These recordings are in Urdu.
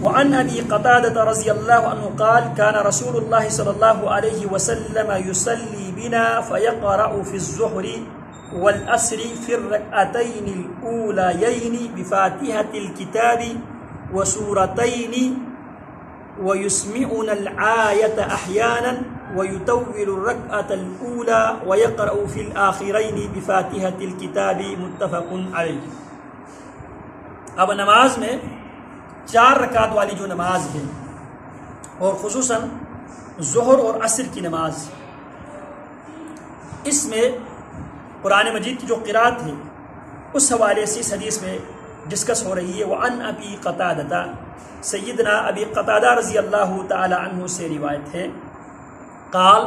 وعن ابی قتادہ رضی اللہ عنہ قال كان رسول اللہ صلی اللہ علیہ وسلم يصلي بنا فيقرأ في الظهر والعصر في الركعتين الأوليين بفاتحة الكتاب وسورتين ويسمعنا الآية أحيانا ويطول الركعة الأولى ويقرأ في الآخرين بفاتحة الكتاب متفق علیہ۔ اب نماز میں 4 رکعت والی جو نماز ہے اور خصوصاً ظہر اور عصر کی نماز، اس میں قرآن مجید کی جو قرات ہے اس حوالے سے اس حدیث میں ڈسکس ہو رہی ہے۔ وعن ابی قتادہ، سیدنا ابی قتادہ رضی اللہ تعالی عنہ سے روایت ہے، قال،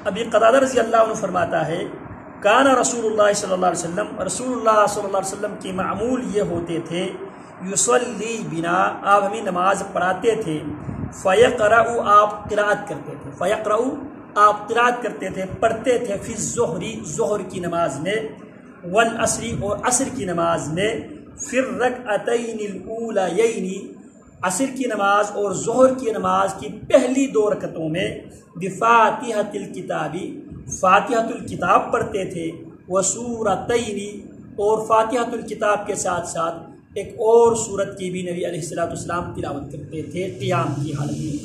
ابی قتادہ رضی اللہ عنہ فرماتا ہے، کان رسول اللہ صلی اللہ علیہ وسلم، رسول اللہ صلی اللہ علیہ وسلم کی معمول یہ ہوتے تھے، یصلی بنا، آپ ہمیں نماز پڑھاتے تھے، فیقرأ، آپ قرات کرتے تھے، فیقرأ، آپ قرات کرتے تھے، پڑھتے تھے، فی الظہر، ظہر کی نماز میں، والعصر، اور عصر کی نماز میں، فی الرکعتین الاولیین، عصر کی نماز اور ظہر کی نماز کی پہلی 2 رکعتوں میں، بفاتحۃ الکتاب، فاتحۃ الکتاب پڑھتے تھے، وسورتین، اور فاتحۃ الکتاب کے ساتھ ساتھ ایک اور سورت کی بھی نبی علیہ السلام تلاوت کرتے تھے قیام کی حالت میں،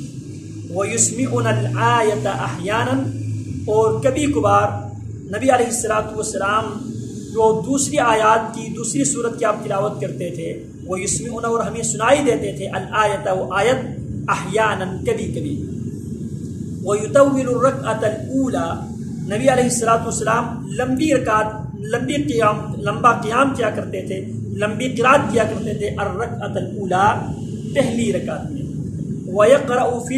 وَيُسْمِعُنَا الْآيَةَ أَحْيَانًا، اور کبھی کبھار نبی علیہ السلام جو دوسری آیات کی، دوسری سورت کی آپ تلاوت کرتے تھے، وَيُسْمِعُنَا، اور ہمیں سنائی دیتے تھے، الآیت، وہ آیت، احیاناً، کبھی کبھی، وَيُطَوِّلُ الرَّكْعَةَ الْأُولَى، نبی علیہ السلام لمبا قیام کیا کرتے تھے، لمبی قرات کیا کرتے تھے، الرکعۃ الاولی، پہلی رکعت میں، وَيَقْرَأُ فِي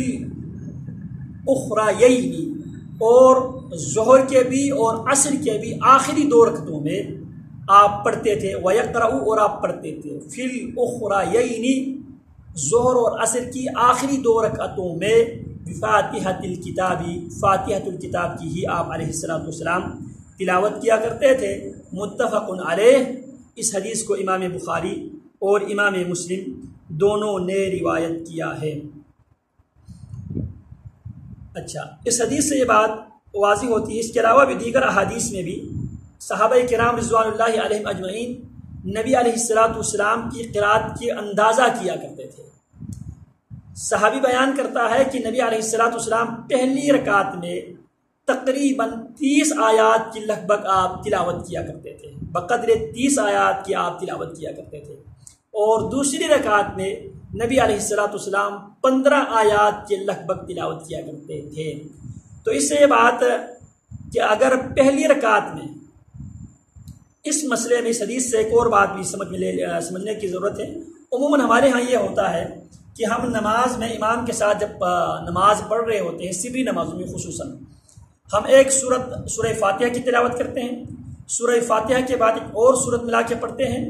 الْأُخْرَيَيْنِ، اور ظہر کے بھی اور عصر کے بھی آخری 2 رکعتوں میں آپ پڑھتے تھے، وَيَقْرَأُ، اور آپ پڑھتے تھے، فِي الْأُخْرَيَيْنِ، ظہر اور عصر کی آخری 2 رکعتوں میں، بفاتحۃ الکتاب، فاتحۃ الکتاب کی ہی آپ علیہ السلام تلاوت کیا کرتے تھے، متفق علیہ۔ اس حدیث کو امام بخاری اور امام مسلم دونوں نے روایت کیا ہے۔ اچھا، اس حدیث سے یہ بات واضح ہوتی ہے، اس کے علاوہ بھی دیگر احادیث میں بھی صحابہ کرام رضوان اللہ علیہم اجمعین نبی علیہ السلام کی قرات کی اندازہ کیا کرتے تھے۔ صحابی بیان کرتا ہے کہ نبی علیہ السلام پہلی رکعت میں تقریباً 30 آیات کی لگ بھگ آپ تلاوت کیا کرتے تھے، بقدر 30 آیات کی آپ تلاوت کیا کرتے تھے، اور دوسری رکعت میں نبی علیہ السلام 15 آیات کے لگ بھگ تلاوت کیا کرتے تھے۔ تو اس سے یہ بات کہ اگر پہلی رکعت میں، اس مسئلے میں اس حدیث سے ایک اور بات بھی سمجھنے کی ضرورت ہے۔ عموماً ہمارے ہاں یہ ہوتا ہے کہ ہم نماز میں امام کے ساتھ جب نماز پڑھ رہے ہوتے ہیں، سری نمازوں میں خصوصاً، ہم ایک سورہ فاتحہ کی تلاوت کرتے ہیں، سورہ فاتحہ کے بعد ایک اور سورت ملا کے پڑھتے ہیں۔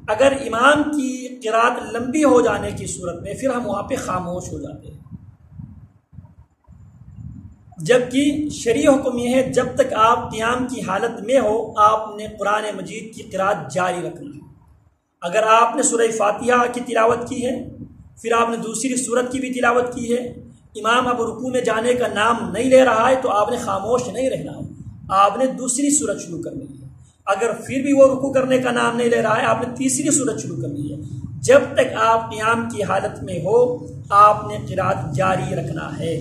اگر امام کی قرات لمبی ہو جانے کی صورت میں پھر ہم وہاں پہ خاموش ہو جاتے ہیں، جبکہ شرعی حکم یہ ہے جب تک آپ قیام کی حالت میں ہو آپ نے قرآن مجید کی قرات جاری رکھنا ہے۔ اگر آپ نے سورہ فاتحہ کی تلاوت کی ہے، پھر آپ نے دوسری سورت کی بھی تلاوت کی ہے، امام اب رکوع میں جانے کا نام نہیں لے رہا ہے، تو آپ نے خاموش نہیں رہنا ہے، آپ نے دوسری سورت شروع کرنی ہے۔ اگر پھر بھی وہ رکوع کرنے کا نام نہیں لے رہا ہے، آپ نے تیسری سورت شروع کرنی ہے۔ جب تک آپ قیام کی حالت میں ہو آپ نے قرات جاری رکھنا ہے۔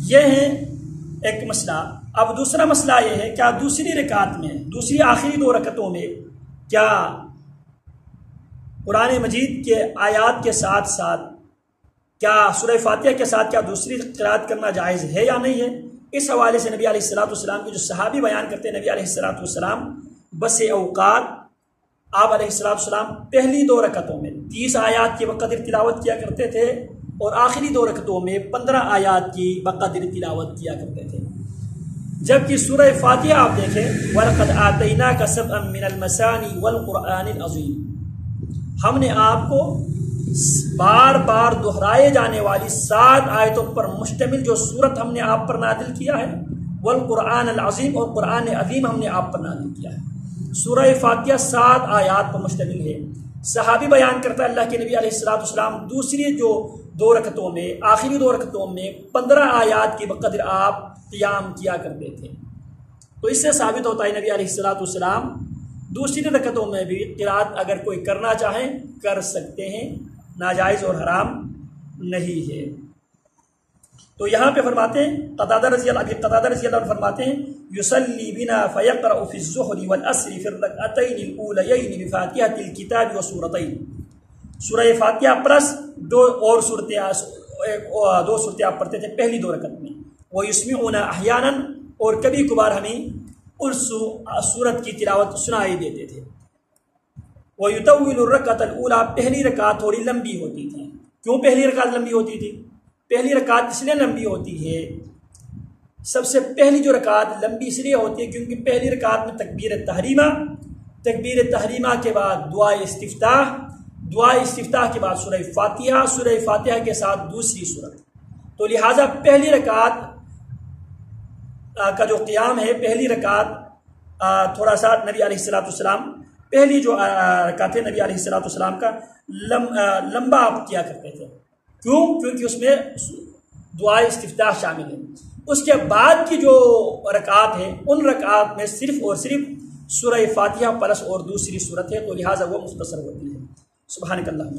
یہ ہے ایک مسئلہ۔ اب دوسرا مسئلہ یہ ہے، کیا دوسری رکعت میں، دوسری آخری 2 رکعتوں میں کیا قرآن مجید کے آیات کے ساتھ ساتھ کیا سورہ فاتحہ کے ساتھ کیا دوسری قرات کرنا جائز ہے یا نہیں ہے؟ اس حوالے سے نبی علیہ السلام کے جو صحابی بیان کرتے ہیں، نبی علیہ السلام بس اوقات آپ علیہ السلام پہلی 2 رکعتوں میں 30 آیات کی بقدر تلاوت کیا کرتے تھے، اور آخری 2 رکعتوں میں 15 آیات کی بقدر تلاوت کیا کرتے تھے۔ جبکہ سورہ فاتحہ آپ دیکھیں، وَلَقَدْ آتَيْنَاكَ سَبْعًا مِّنَ الْمَثَانِي وَالْقُرْآنِ الْعَظِيمِ، ہم نے آپ کو بار بار دہرائے جانے والی 7 آیتوں پر مشتمل جو سورت ہم نے آپ پر نازل کیا ہے، والقرآن العظیم، اور قرآن عظیم ہم نے آپ پر نازل کیا ہے۔ سورہ فاتحہ 7 آیات پر مشتمل ہے۔ صحابی بیان کرتا ہے اللہ کے نبی علیہ السلام دوسری جو 2 رکعتوں میں، آخری 2 رکعتوں میں 15 آیات کے بقدر آپ قیام کیا کرتے تھے۔ تو اس سے ثابت ہوتا ہے نبی علیہ السلام دوسری رکعتوں میں بھی قرات اگر کوئی کرنا چاہیں کر سکتے ہیں، ناجائز اور حرام نہیں ہے۔ تو یہاں پہ فرماتے ہیں قتادہ رضی اللہ عنہ فرماتے ہیں یصلی بنا فیقرأ فی الظہر والعصر فی الرکعتین الاولیین بفاتحۃ الکتاب وسورتین، سورہ فاتحہ پلس 2 صورتیں آپ پڑھتے تھے پہلی 2 رکعت میں، ویسمعنا احیانا، اور کبھی کبھار ہمیں اس سورت کی تلاوت سنائی دیتے تھے۔ ویطول الرکعۃ الاولی، پہلی رکعت تھوڑی لمبی ہوتی تھی۔ کیوں پہلی رکعت لمبی ہوتی تھی؟ پہلی رکعت اس لیے لمبی ہوتی ہے، سب سے پہلی جو رکعت لمبی اس لیے ہوتی ہے کیونکہ پہلی رکعت میں تکبیر تحریمہ کے بعد دعائے استفتاح کے بعد سورہ فاتحہ کے ساتھ دوسری سورت، تو لہٰذا پہلی رکعت کا جو قیام ہے، پہلی رکعت تھوڑا سا نبی علیہ السلام پہلی جو رکعت ہے نبی علیہ السلام کا لمبا آپ کیا کرتے تھے۔ کیوں؟ کیونکہ اس میں دعائے استفتاح شامل ہے۔ اس کے بعد کی جو رکعات ہیں ان رکعات میں صرف اور صرف سورہ فاتحہ پلس اور دوسری صورت ہے، تو لہٰذا وہ مختصر ہوتی ہے۔ سبحانک اللہم